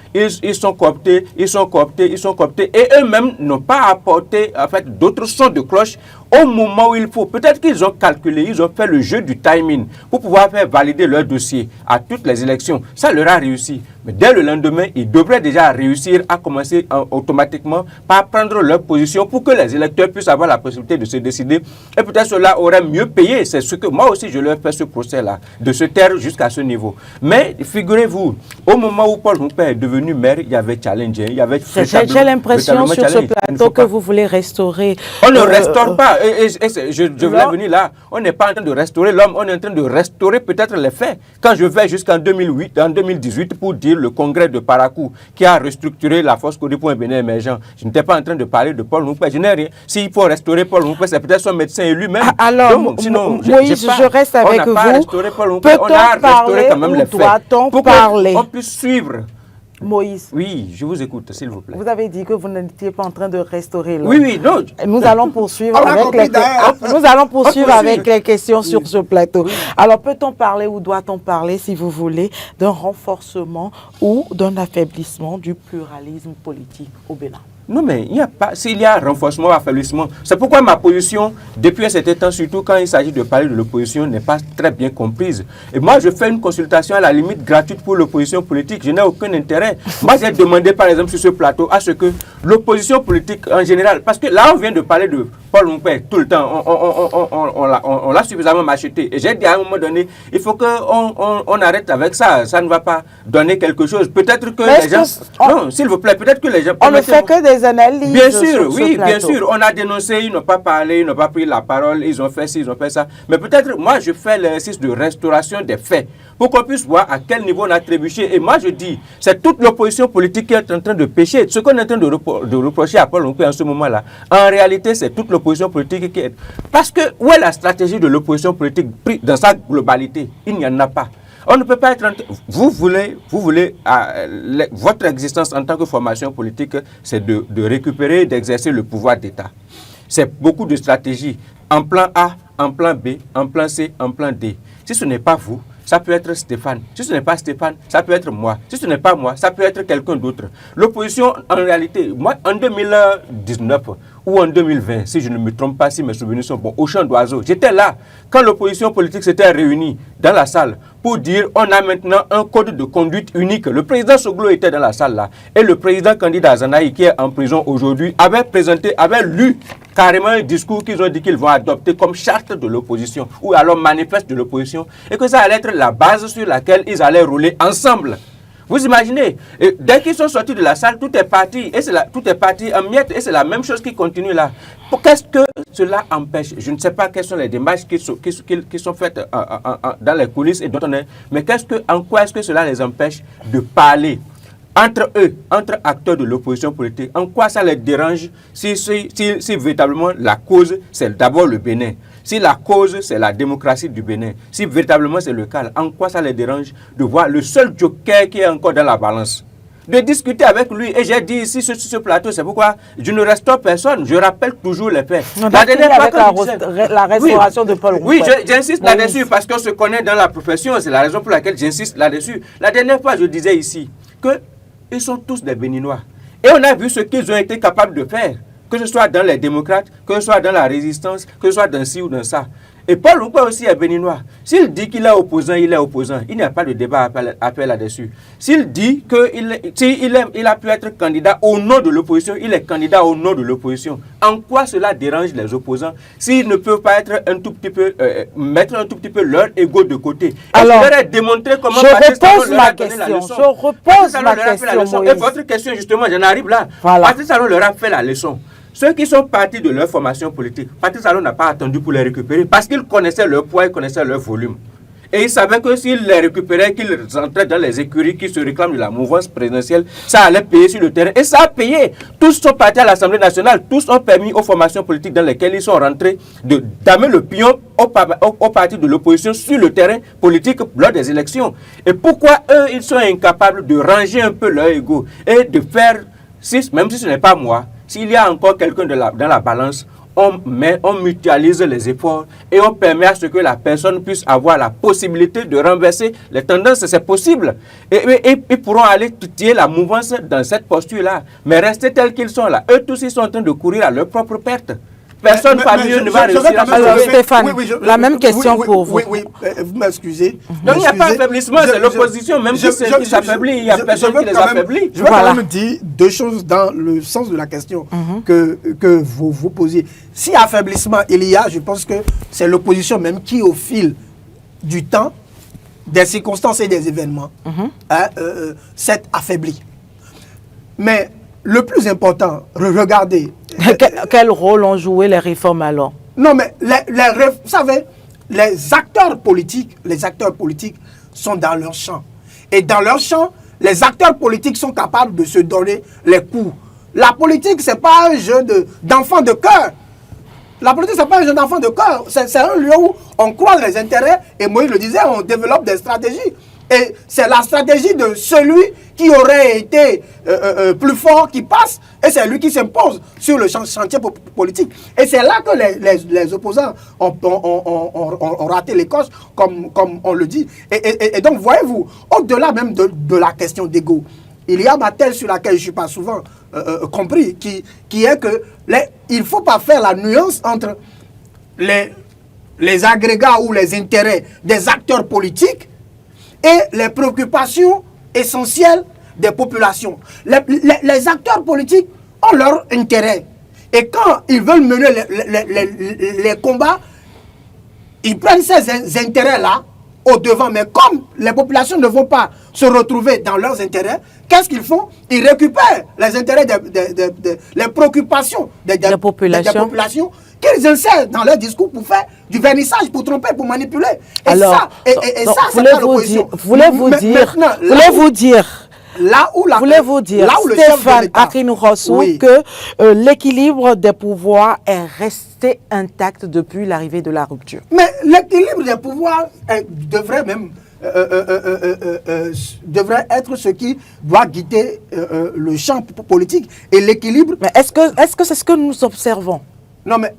C: cooptés, et eux-mêmes n'ont pas apporté, en fait, d'autres sons de cloche au moment où il faut. Peut-être qu'ils ont calculé, ils ont fait le jeu du timing pour pouvoir faire valider leur dossier à toutes les élections. Ça leur a réussi. Mais dès le lendemain, ils devraient déjà réussir à commencer automatiquement par prendre leur position pour que les électeurs puissent avoir la possibilité de se décider. Et peut-être cela aurait mieux payé. C'est ce que moi aussi je leur fais ce procès-là, de se taire jusqu'à ce niveau. Mais figurez-vous, au moment où Paul Roupé est devenu maire, il y avait challenge, il y avait...
A: J'ai l'impression sur ce plateau que vous voulez restaurer...
C: On ne restaure pas. Je voulais venir là. On n'est pas en train de restaurer l'homme, on est en train de restaurer peut-être les faits. Quand je vais jusqu'en 2018 pour dire le congrès de Parakou qui a restructuré la force Codi pour un Bénin émergent, je n'étais pas en train de parler de Paul Roupé. Je n'ai rien. S'il faut restaurer Paul Roupé, c'est peut-être son médecin élu même.
A: Alors, Moïse, je reste avec vous. Peut-on parler ou doit-on parler?
C: On puisse suivre.
A: Moïse.
C: Oui, je vous écoute, s'il vous plaît.
A: Vous avez dit que vous n'étiez pas en train de restaurer l'homme.
C: Oui, non.
A: Nous allons poursuivre avec les questions sur ce plateau. Oui. Alors, peut-on parler ou doit-on parler, si vous voulez, d'un renforcement ou d'un affaiblissement du pluralisme politique au Bénin?
C: Non, mais il n'y a pas. S'il y a renforcement ou affaiblissement, c'est pourquoi ma position, depuis un certain temps, surtout quand il s'agit de parler de l'opposition, n'est pas très bien comprise. Et moi, je fais une consultation à la limite gratuite pour l'opposition politique. Je n'ai aucun intérêt. Moi, j'ai demandé, par exemple, sur ce plateau, à ce que l'opposition politique en général, parce que là, on vient de parler de Paul Roupé tout le temps, on l'a suffisamment macheté. Et j'ai dit à un moment donné, il faut qu'on arrête avec ça. Ça ne va pas donner quelque chose. Peut-être que les gens... Non, s'il vous plaît, peut-être que les gens...
A: On ne fait que des analyses.
C: Bien sûr,
A: sur ce
C: oui, bien
A: plateau.
C: sûr. On a dénoncé, ils n'ont pas parlé, ils n'ont pas pris la parole, ils ont fait ci, ils ont fait ça. Mais peut-être, moi, je fais l'exercice de restauration des faits pour qu'on puisse voir à quel niveau on a trébuché. Et moi, je dis, c'est toute l'opposition politique qui est en train de pécher. Ce qu'on est en train de reprocher à Paul Ronquet en ce moment-là, en réalité, c'est toute l'opposition politique qui est... Parce que où est la stratégie de l'opposition politique dans sa globalité? Il n'y en a pas. On ne peut pas être... Vous voulez votre existence en tant que formation politique, c'est de récupérer, d'exercer le pouvoir d'État. C'est beaucoup de stratégies. En plan A, en plan B, en plan C, en plan D. Si ce n'est pas vous, ça peut être Stéphane. Si ce n'est pas Stéphane, ça peut être moi. Si ce n'est pas moi, ça peut être quelqu'un d'autre. L'opposition, en réalité, moi, en 2019 ou en 2020, si je ne me trompe pas, si mes souvenirs sont bons, au champ d'oiseaux, j'étais là quand l'opposition politique s'était réunie dans la salle pour dire on a maintenant un code de conduite unique. Le président Soglo était dans la salle là et le président candidat Azanaï, qui est en prison aujourd'hui, avait lu carrément un discours qu'ils ont dit qu'ils vont adopter comme charte de l'opposition ou alors manifeste de l'opposition et que ça allait être la base sur laquelle ils allaient rouler ensemble. Vous imaginez, dès qu'ils sont sortis de la salle, tout est parti, et tout est parti en miettes, et c'est la même chose qui continue là. Qu'est-ce que cela empêche? Je ne sais pas quelles sont les démarches qui sont faites dans les coulisses et dont on est, mais en quoi est-ce que cela les empêche de parler entre eux, entre acteurs de l'opposition politique? En quoi ça les dérange si véritablement la cause, c'est d'abord le Bénin? Si la cause, c'est la démocratie du Bénin, si véritablement c'est le cas, en quoi ça les dérange de voir le seul joker qui est encore dans la balance? De discuter avec lui. Et j'ai dit ici sur ce plateau, c'est pourquoi je ne restaure personne. Je rappelle toujours les faits.
A: La dernière fois, la restauration de Paul Ronquet.
C: Oui, j'insiste là-dessus parce qu'on se connaît dans la profession. C'est la raison pour laquelle j'insiste là-dessus. La dernière fois, je disais ici qu'ils sont tous des Béninois. Et on a vu ce qu'ils ont été capables de faire. Que ce soit dans les démocrates, que ce soit dans la résistance, que ce soit dans ci ou dans ça. Et Paul Ronquet aussi est béninois. S'il dit qu'il est opposant, il est opposant. Il n'y a pas de débat à faire là-dessus. S'il dit qu'il a pu être candidat au nom de l'opposition, il est candidat au nom de l'opposition. En quoi cela dérange les opposants s'ils ne peuvent pas être un tout petit peu, mettre un tout petit peu leur ego de côté?
A: Alors,
C: je leur ai démontré comment
A: je repose ma question.
C: Et votre question, justement, j'en arrive là.
A: Voilà.
C: Patrice Talon leur a fait la leçon. Ceux qui sont partis de leur formation politique, Patrice Talon n'a pas attendu pour les récupérer parce qu'ils connaissaient leur poids, ils connaissaient leur volume. Et ils savaient que s'ils les récupéraient, qu'ils entraient dans les écuries qui se réclament de la mouvance présidentielle, ça allait payer sur le terrain. Et ça a payé. Tous sont partis à l'Assemblée nationale. Tous ont permis aux formations politiques dans lesquelles ils sont rentrés d'amener le pion au parti de l'opposition sur le terrain politique lors des élections. Et pourquoi eux, ils sont incapables de ranger un peu leur ego et de faire, même si ce n'est pas moi, s'il y a encore quelqu'un dans la balance, on mutualise les efforts et on permet à ce que la personne puisse avoir la possibilité de renverser les tendances. C'est possible. Et ils pourront aller titiller la mouvance dans cette posture-là. Mais rester tels qu'ils sont là. Eux tous, ils sont en train de courir à leur propre perte. Personne parmi eux ne va réussir à...
A: Alors Stéphane, la même question pour vous.
B: Oui, vous m'excusez.
C: Donc il n'y a pas d'affaiblissement, c'est l'opposition. Même si s'affaiblit, il n'y a personne qui les affaiblit.
B: Je vais quand même dire deux choses dans le sens de la question que vous posiez. Si affaiblissement il y a, je pense que c'est l'opposition même qui, au fil du temps, des circonstances et des événements, s'est affaiblie. Mais le plus important, regardez...
A: Quel rôle ont joué les réformes alors?
B: Non, mais vous savez, les acteurs politiques sont dans leur champ. Et dans leur champ, les acteurs politiques sont capables de se donner les coups. La politique, ce n'est pas un jeu d'enfant de cœur. La politique, ce n'est pas un jeu d'enfant de cœur. C'est un lieu où on croise les intérêts, et Moïse le disait, on développe des stratégies. Et c'est la stratégie de celui qui aurait été plus fort qui passe, et c'est lui qui s'impose sur le chantier politique. Et c'est là que les opposants ont raté les coches, comme on le dit. Et donc, voyez-vous, au-delà même de la question d'ego, il y a ma thèse sur laquelle je ne suis pas souvent compris, qui est que il ne faut pas faire la nuance entre les agrégats ou les intérêts des acteurs politiques et les préoccupations essentielles des populations. Les acteurs politiques ont leur intérêt. Et quand ils veulent mener les combats, ils prennent ces intérêts-là au devant. Mais comme les populations ne vont pas se retrouver dans leurs intérêts, qu'est-ce qu'ils font? Ils récupèrent les intérêts, les préoccupations des populations qu'ils insèrent dans leur discours pour faire du vernissage, pour tromper, pour manipuler. Et
A: alors,
B: ça, c'est pas l'opposition.
A: Voulez-vous dire
B: là où
A: Stéphane Akinourossou,
B: oui,
A: que l'équilibre des pouvoirs est resté intact depuis l'arrivée de la rupture?
B: Mais l'équilibre des pouvoirs devrait même devrait être ce qui doit guider le champ politique. Et l'équilibre...
A: Mais est-ce que c'est ce que nous observons?
B: Non, mais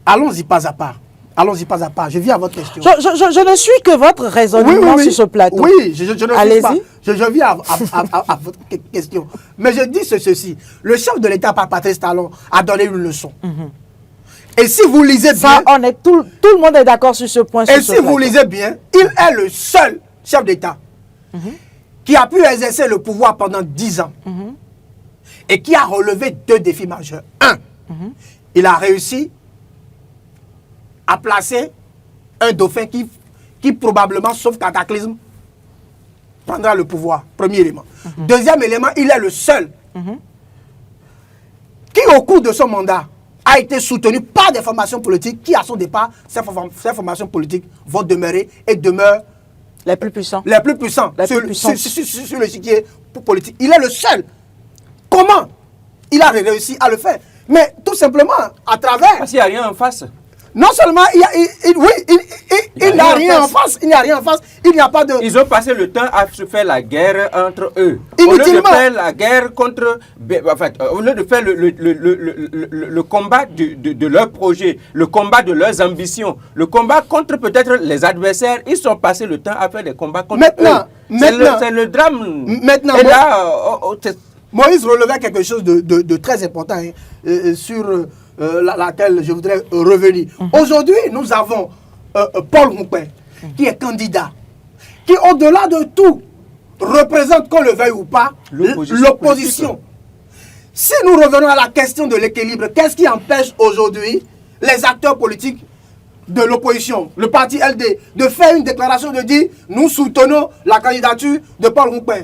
B: allons-y pas à pas. Allons-y pas à pas. Je viens à votre question.
A: Je ne suis que votre raisonnement sur ce plateau.
B: Oui, je ne suis pas.
A: Allez-y.
B: Je viens à votre question. Mais je dis ceci. Le chef de l'État, par Patrice Talon, a donné une leçon. Et si vous lisez bien...
A: Ça, tout le monde est d'accord sur ce point.
B: Et si vous lisez bien, il est le seul chef d'État qui a pu exercer le pouvoir pendant 10 ans et qui a relevé 2 défis majeurs. Un, il a réussi à placer un dauphin qui probablement, sauf cataclysme, prendra le pouvoir. Premier élément. Deuxième élément, il est le seul qui, au cours de son mandat, a été soutenu par des formations politiques qui, à son départ, ces formations politiques vont demeurer et demeurent
A: les plus puissants.
B: Les plus puissants sur le chiquier politique. Il est le seul. Comment il a réussi à le faire? Mais tout simplement à travers...
C: Parce qu'il n'y a rien en face.
B: Non seulement il n'y a rien en face, il n'y a rien en face, il n'y a pas de...
C: Ils ont passé le temps à se faire la guerre entre eux.
B: Inutilement.
C: Au lieu de faire la guerre contre... Enfin, au lieu de faire le combat de leur projet, le combat de leurs ambitions, le combat contre peut-être les adversaires, ils sont passés le temps à faire des combats contre eux. C'est le drame.
B: Maintenant,
C: et là,
B: Moïse relevait quelque chose de très important sur laquelle je voudrais revenir. Aujourd'hui, nous avons Paul Roumpin, qui est candidat, qui au-delà de tout représente, qu'on le veuille ou pas, l'opposition. Si nous revenons à la question de l'équilibre, qu'est-ce qui empêche aujourd'hui les acteurs politiques de l'opposition, le parti LD, de faire une déclaration de dire nous soutenons la candidature de Paul Roumpin?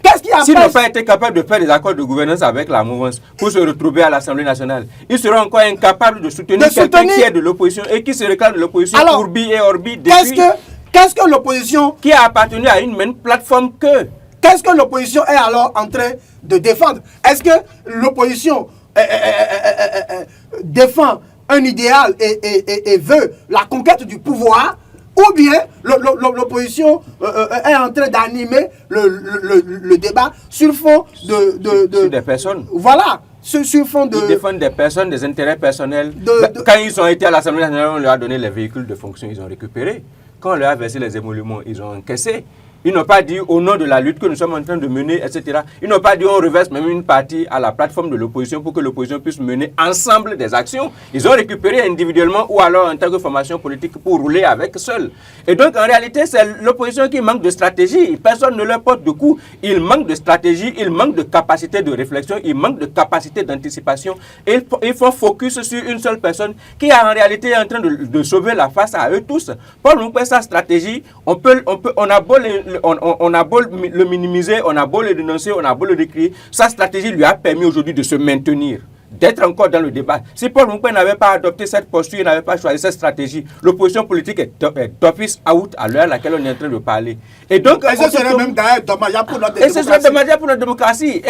B: Qu'est-ce qui empêche...
C: S'ils n'ont pas été capables de faire des accords de gouvernance avec la mouvance pour se retrouver à l'Assemblée nationale, ils seront encore incapables de soutenir quelqu'un qui est de l'opposition et qui se réclame de l'opposition Urbi et Orbi depuis...
B: Qu'est-ce que l'opposition...
C: Qui a appartenu à une même plateforme que...
B: Qu'est-ce que l'opposition est alors en train de défendre? Est-ce que l'opposition défend un idéal et veut la conquête du pouvoir, ou bien l'opposition est en train d'animer le débat sur fond
C: sur des personnes.
B: Voilà, sur fond de...
C: Ils défendent des personnes, des intérêts personnels. Quand ils ont été à l'Assemblée nationale, on leur a donné les véhicules de fonction, ils ont récupéré. Quand on leur a versé les émoluments, ils ont encaissé. Ils n'ont pas dit au nom de la lutte que nous sommes en train de mener, etc. Ils n'ont pas dit on reverse même une partie à la plateforme de l'opposition pour que l'opposition puisse mener ensemble des actions. Ils ont récupéré individuellement ou alors en tant que formation politique pour rouler avec seul. Et donc en réalité, c'est l'opposition qui manque de stratégie. Personne ne leur porte de coup. Ils manquent de stratégie, ils manquent de capacité de réflexion, ils manquent de capacité d'anticipation. Et ils font focus sur une seule personne qui en réalité est en train de sauver la face à eux tous. Paul Roumpin, sa stratégie, on a beau le minimiser, on a beau le dénoncer, on a beau le décrire, sa stratégie lui a permis aujourd'hui de se maintenir, d'être encore dans le débat. Si Paul Roumpin n'avait pas adopté cette posture, il n'avait pas choisi cette stratégie, l'opposition politique est d'office out à l'heure à laquelle on est en train de parler. Et donc,
B: ce serait même d'ailleurs dommageable pour notre démocratie.
C: Et ce serait dommageable pour notre démocratie.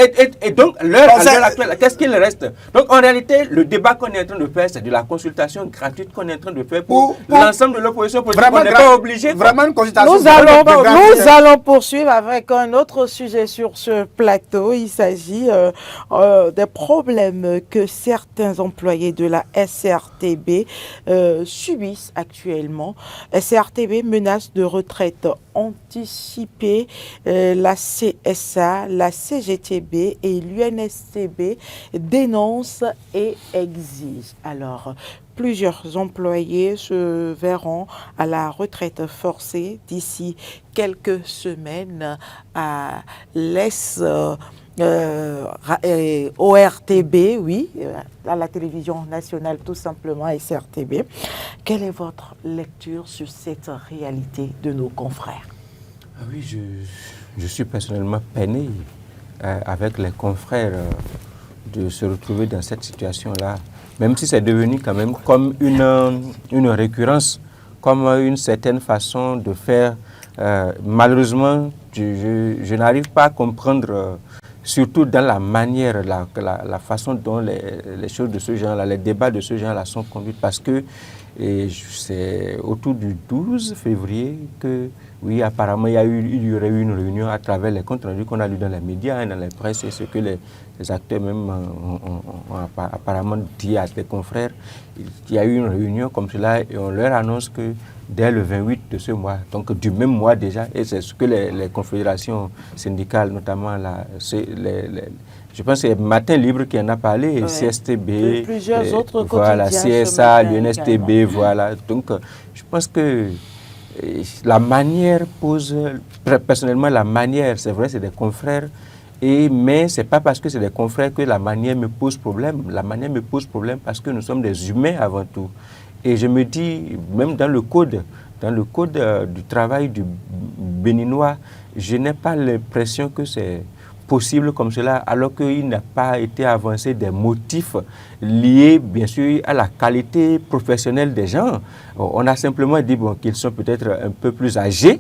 C: Et donc, à l'heure actuelle, qu'est-ce qu'il reste? Donc, en réalité, le débat qu'on est en train de faire, c'est de la consultation gratuite qu'on est en train de faire pour l'ensemble de l'opposition politique. On n'est pas obligé.
B: Vraiment une consultation.
A: Nous allons poursuivre avec un autre sujet sur ce plateau. Il s'agit des problèmes que certains employés de la SRTB subissent actuellement. SRTB menace de retraite anticipée. La CSA, la CGTB et l'UNSTB dénoncent et exigent. Alors, plusieurs employés se verront à la retraite forcée d'ici quelques semaines à l'est ORTB, oui, à la télévision nationale tout simplement, SRTB. Quelle est votre lecture sur cette réalité de nos confrères?
C: Ah oui, je suis personnellement peiné avec les confrères de se retrouver dans cette situation-là, même si c'est devenu quand même comme une récurrence, comme une certaine façon de faire. Malheureusement, je n'arrive pas à comprendre, surtout dans la manière, la façon dont les choses de ce genre-là, les débats de ce genre-là sont conduits, parce que c'est autour du 12 février que, oui, apparemment, il y aurait eu une réunion à travers les comptes rendus qu'on a lus dans les médias, dans les presses, et ce que les acteurs même ont apparemment dit à des confrères. Il y a eu une réunion comme cela et on leur annonce que dès le 28 de ce mois, donc du même mois déjà, et c'est ce que les confédérations syndicales, notamment je pense que c'est Matin Libre qui en a parlé, ouais. CSTB,
A: plusieurs autres
C: voilà, CSA, l'UNSTB, voilà. Donc je pense que la manière pose, personnellement la manière, c'est vrai, c'est des confrères, mais ce n'est pas parce que c'est des confrères que la manière me pose problème. La manière me pose problème parce que nous sommes des humains avant tout. Et je me dis, même dans le code du travail du béninois, je n'ai pas l'impression que c'est possible comme cela, alors qu'il n'a pas été avancé des motifs liés, bien sûr, à la qualité professionnelle des gens. On a simplement dit qu'ils sont peut-être un peu plus âgés.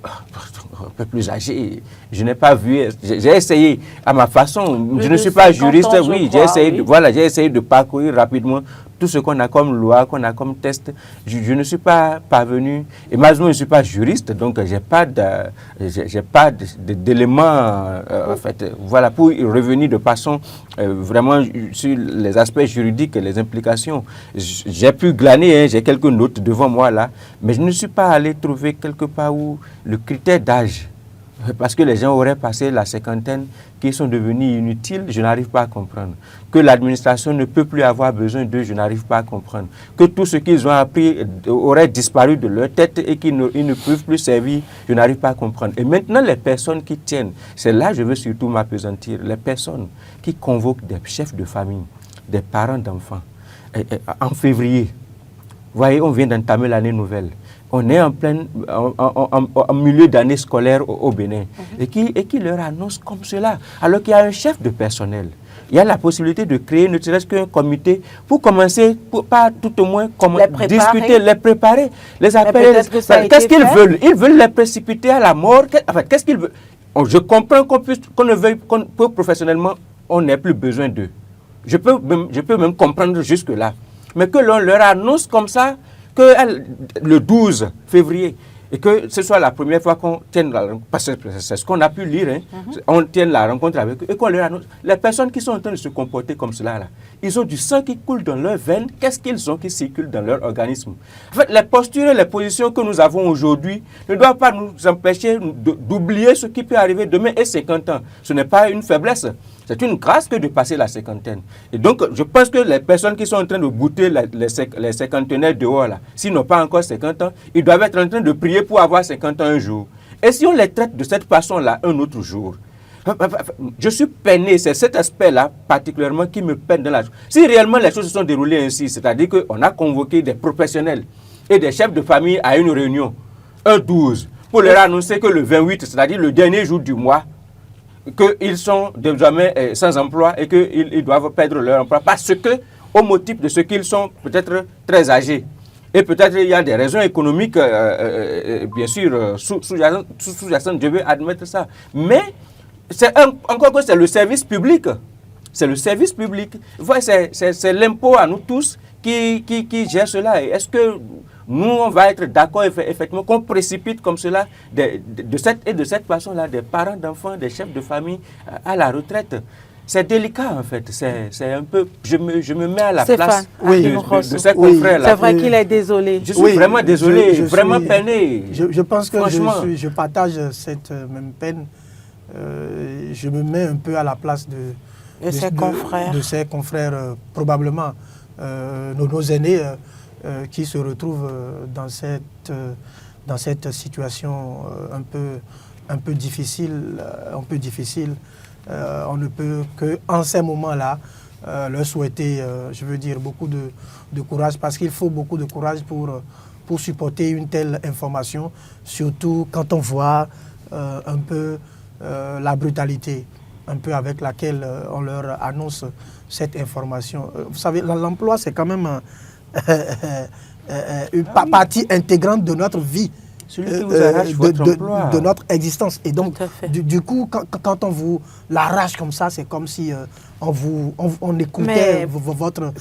C: Un peu plus âgé. Je n'ai pas vu, j'ai essayé à ma façon, je ne suis pas juriste, oui, j'ai essayé de parcourir rapidement tout ce qu'on a comme loi, qu'on a comme test. Je ne suis pas parvenu, et malheureusement je ne suis pas juriste, donc j'ai pas d'éléments, en fait, voilà, pour y revenir de façon vraiment sur les aspects juridiques et les implications. J'ai pu glaner, j'ai quelques notes devant moi là, mais je ne suis pas allé trouver quelque part où le critère d'âge, parce que les gens auraient passé la cinquantaine, qui sont devenus inutiles, je n'arrive pas à comprendre. Que l'administration ne peut plus avoir besoin d'eux, je n'arrive pas à comprendre. Que tout ce qu'ils ont appris aurait disparu de leur tête et qu'ils ne peuvent plus servir, je n'arrive pas à comprendre. Et maintenant, les personnes qui tiennent, c'est là que je veux surtout m'appesantir, les personnes qui convoquent des chefs de famille, des parents d'enfants, en février. Vous voyez, on vient d'entamer l'année nouvelle. On est en milieu d'année scolaire au Bénin, et qui leur annonce comme cela, alors qu'il y a un chef de personnel. Il y a la possibilité de créer ne serait-ce qu'un comité pour commencer, pas tout au moins discuter, les préparer, les appeler. Qu'est-ce qu'ils veulent? Ils veulent les précipiter à la mort. Enfin, qu'est-ce qu'ils veulent? Je comprends que professionnellement, on n'ait plus besoin d'eux. Je peux même comprendre jusque-là. Mais que l'on leur annonce comme ça, que le 12 février, et que ce soit la première fois qu'on tienne la rencontre, parce que c'est ce qu'on a pu lire, on tienne la rencontre avec eux, et qu'on leur annonce. Les personnes qui sont en train de se comporter comme cela, là, ils ont du sang qui coule dans leurs veines, qu'est-ce qu'ils ont qui circule dans leur organisme? En fait, les postures et les positions que nous avons aujourd'hui ne doivent pas nous empêcher d'oublier ce qui peut arriver demain et 50 ans. Ce n'est pas une faiblesse. C'est une grâce que de passer la cinquantaine. Et donc, je pense que les personnes qui sont en train de goûter les cinquantenaires dehors, là, s'ils n'ont pas encore 50 ans, ils doivent être en train de prier pour avoir 50 ans un jour. Et si on les traite de cette façon-là un autre jour, je suis peiné, c'est cet aspect-là particulièrement qui me peine dans la... Si réellement les choses se sont déroulées ainsi, c'est-à-dire qu'on a convoqué des professionnels et des chefs de famille à une réunion, un 12, pour leur annoncer que le 28, c'est-à-dire le dernier jour du mois, qu'ils sont désormais sans emploi et qu'ils doivent perdre leur emploi parce que, au motif de ce qu'ils sont peut-être très âgés. Et peut-être il y a des raisons économiques, bien sûr, sous-jacentes, je veux admettre ça. Mais, encore que c'est le service public. C'est le service public. C'est l'impôt à nous tous qui gère cela. Est-ce que nous, on va être d'accord effectivement qu'on précipite comme cela de cette façon-là des parents d'enfants, des chefs de famille à la retraite? C'est délicat en fait. C'est un peu. Je me mets à la place de ces confrères-là.
A: C'est vrai qu'il est désolé.
C: Je suis vraiment désolé, vraiment peiné.
B: Je pense que je partage cette même peine. Je me mets un peu à la place de ses confrères, probablement nos aînés qui se retrouvent dans cette situation un peu difficile, on ne peut qu'en ces moments-là leur souhaiter, je veux dire, beaucoup de courage, parce qu'il faut beaucoup de courage pour supporter une telle information, surtout quand on voit un peu la brutalité, un peu avec laquelle on leur annonce cette information. Vous savez, l'emploi, c'est quand même une partie intégrante de notre vie.
C: Celui qui vous arrache votre emploi.
B: De notre existence. Et donc, du coup, quand on vous l'arrache comme ça, c'est comme si on écoutait votre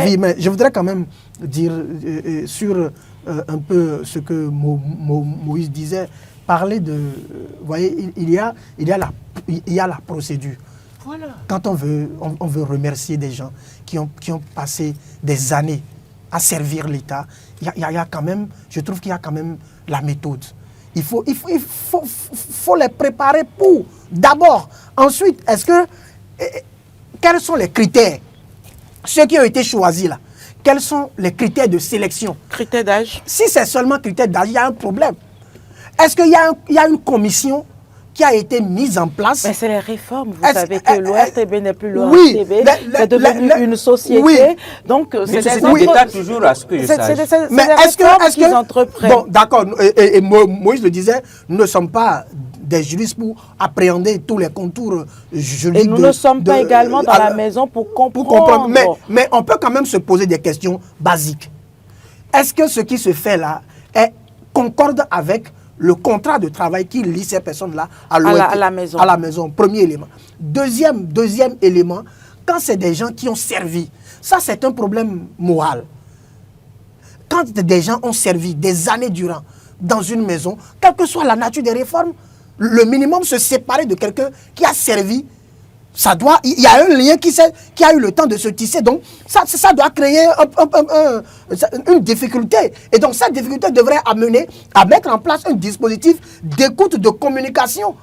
B: vie. Mais je voudrais quand même dire sur un peu ce que Moïse disait, parler de... Vous voyez, il y a la procédure.
C: Voilà.
B: Quand on veut remercier des gens qui ont passé des années à servir l'État, il y a quand même, je trouve qu'il y a quand même la méthode. Il faut les préparer pour d'abord. Ensuite, quels sont les critères? Ceux qui ont été choisis là, quels sont les critères de sélection?
A: Critères d'âge.
B: Si c'est seulement critères d'âge, il y a un problème. Est-ce qu'il y a une commission qui a été mise en place?
A: Mais c'est les réformes. Vous savez que l'ORTB n'est plus l'ORTB.
B: Oui,
A: c'est devenu une société.
B: Oui.
A: Donc, c'est des
C: l'État toujours à ce que je sache.
B: Mais est-ce qu'ils
A: entreprennent.
B: Bon, d'accord. Et Moïse le disait, nous ne sommes pas des juristes pour appréhender tous les contours juridiques.
A: Et nous ne sommes pas également dans la maison pour comprendre.
B: Mais on peut quand même se poser des questions basiques. Est-ce que ce qui se fait là concorde avec le contrat de travail qui lie ces personnes-là à
A: la maison.
B: À la maison, premier élément. Deuxième élément, quand c'est des gens qui ont servi, ça c'est un problème moral. Quand des gens ont servi des années durant dans une maison, quelle que soit la nature des réformes, le minimum, se séparer de quelqu'un qui a servi, il y a un lien qui a eu le temps de se tisser. Donc, ça doit créer une difficulté. Et donc, cette difficulté devrait amener à mettre en place un dispositif d'écoute, de communication,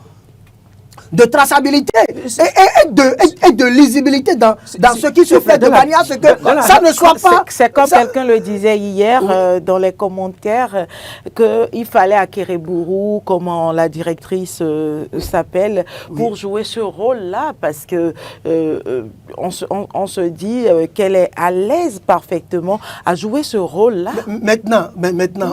B: de traçabilité et de lisibilité dans ce qui se fait, de manière à ce que ça ne soit pas...
A: C'est comme quelqu'un le disait hier dans les commentaires, qu'il fallait à Kérébourou, comment la directrice s'appelle, pour jouer ce rôle-là, parce que on se dit qu'elle est à l'aise parfaitement à jouer ce rôle-là.
B: Maintenant,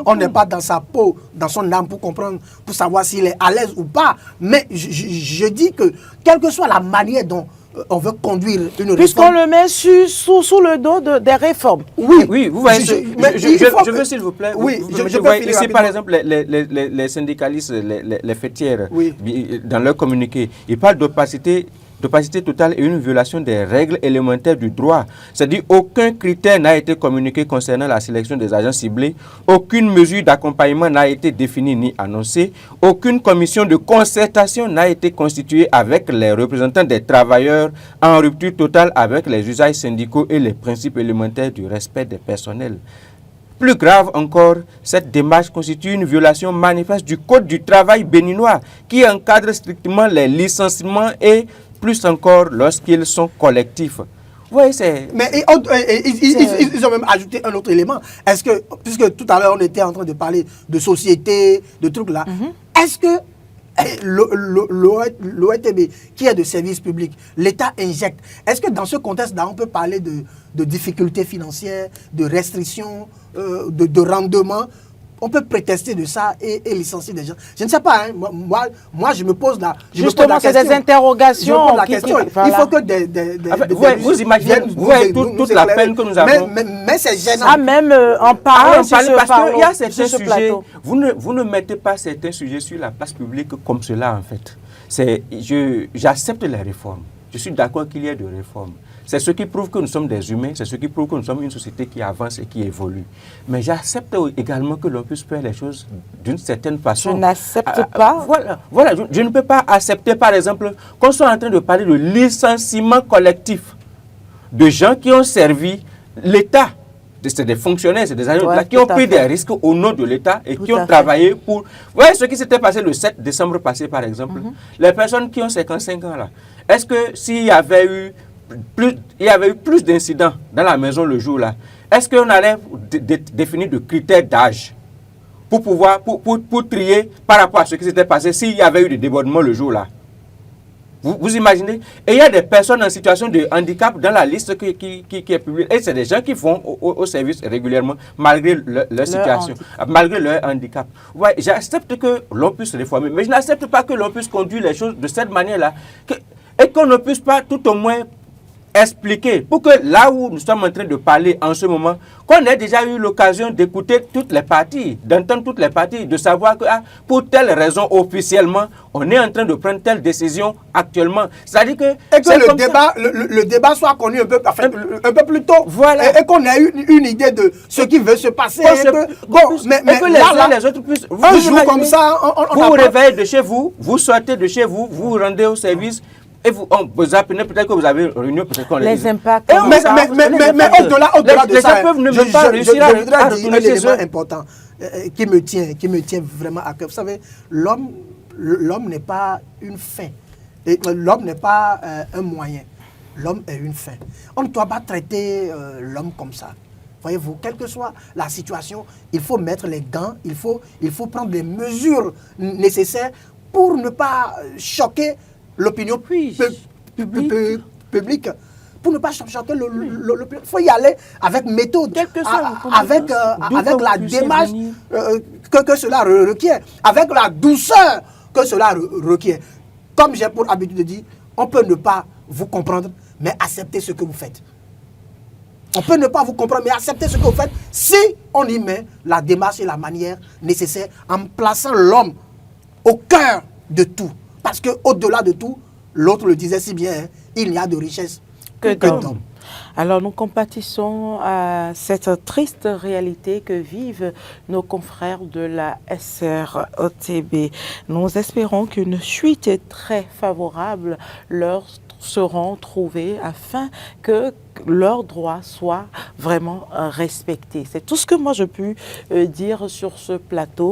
B: on n'est pas dans sa peau, dans son âme pour comprendre, pour savoir s'il est à l'aise ou pas, mais je dis que, quelle que soit la manière dont on veut conduire une réforme...
A: Puisqu'on le met sous le dos des réformes.
C: Oui, vous voyez, je veux s'il vous plaît...
B: Oui,
C: je vois ici, par exemple, les syndicalistes, les fêtières, dans leur communiqué, ils parlent d'opacité totale et une violation des règles élémentaires du droit. C'est-à-dire aucun critère n'a été communiqué concernant la sélection des agents ciblés, aucune mesure d'accompagnement n'a été définie ni annoncée, aucune commission de concertation n'a été constituée avec les représentants des travailleurs en rupture totale avec les usages syndicaux et les principes élémentaires du respect des personnels. Plus grave encore, cette démarche constitue une violation manifeste du Code du travail béninois qui encadre strictement les licenciements et plus encore lorsqu'ils sont collectifs. Oui, c'est...
B: Mais ils ont même ajouté un autre élément. Est-ce que, puisque tout à l'heure on était en train de parler de société, de trucs là, est-ce que l'ORTB, qui est de service public, l'État injecte, est-ce que dans ce contexte-là, on peut parler de difficultés financières, de restrictions, de rendement? On peut prétester de ça et licencier des gens. Je ne sais pas, hein. Moi, je me pose la question.
A: Justement, c'est des interrogations.
B: Je me pose la question. Il faut que
C: vous imaginez, vous voyez toute la peine que nous avons.
B: Mais c'est gênant.
A: Ah, même en parler
C: parce qu'il y a certains sujets, vous ne mettez pas certains sujets sur la place publique comme cela, en fait. J'accepte les réformes. Je suis d'accord qu'il y ait des réformes. C'est ce qui prouve que nous sommes des humains, c'est ce qui prouve que nous sommes une société qui avance et qui évolue. Mais j'accepte également que l'on puisse faire les choses d'une certaine façon.
A: Je n'accepte pas.
C: Voilà, je ne peux pas accepter, par exemple, qu'on soit en train de parler de licenciement collectif de gens qui ont servi l'État. C'est des fonctionnaires, c'est des agents qui ont pris des risques au nom de l'État et qui ont travaillé pour... Vous voyez ce qui s'était passé le 7 décembre passé, par exemple. Les personnes qui ont 55 ans, là, est-ce que s'il y avait eu plus d'incidents dans la maison le jour-là, est-ce qu'on allait définir de critères d'âge pour pouvoir, pour trier par rapport à ce qui s'était passé s'il y avait eu des débordements le jour-là. Vous imaginez? Et il y a des personnes en situation de handicap dans la liste qui est publiée. Et c'est des gens qui vont au service régulièrement, malgré leur situation, malgré leur handicap. Ouais, j'accepte que l'on puisse réformer, mais je n'accepte pas que l'on puisse conduire les choses de cette manière-là. Et qu'on ne puisse pas tout au moins expliquer, pour que là où nous sommes en train de parler en ce moment, qu'on ait déjà eu l'occasion d'écouter toutes les parties, d'entendre toutes les parties, de savoir que pour telle raison officiellement, on est en train de prendre telle décision actuellement. C'est-à-dire que...
B: Et que le débat soit connu un peu plus tôt.
C: Voilà.
B: Et qu'on ait une idée de ce qui veut se passer.
C: Mais les autres puissent...
B: Un jour comme ça,
C: vous vous réveillez de chez vous, vous sortez de chez vous, vous vous rendez au service... Et vous apprenez, peut-être que vous avez réuni, peut-être qu'on
A: les impacts.
B: Mais au-delà de ça,
C: peuvent ne même pas réussir à
B: retourner chez eux. Important qui me tient vraiment à cœur. Vous savez, l'homme n'est pas une fin. L'homme n'est pas un moyen. L'homme est une fin. On ne doit pas traiter l'homme comme ça. Voyez-vous, quelle que soit la situation, il faut mettre les gants, il faut prendre les mesures nécessaires pour ne pas choquer l'opinion publique, pour ne pas choquer l'opinion. Il faut y aller avec méthode, avec la démarche que cela requiert, avec la douceur que cela requiert. Comme j'ai pour habitude de dire, on peut ne pas vous comprendre, mais accepter ce que vous faites. On peut ne pas vous comprendre, mais accepter ce que vous faites si on y met la démarche et la manière nécessaire en plaçant l'homme au cœur de tout. Parce qu'au-delà de tout, l'autre le disait si bien, il n'y a de richesse que d'hommes.
A: Alors nous compatissons à cette triste réalité que vivent nos confrères de la SROTB. Nous espérons qu'une suite très favorable leur seront trouvés afin que leurs droits soient vraiment respectés. C'est tout ce que moi je peux dire sur ce plateau.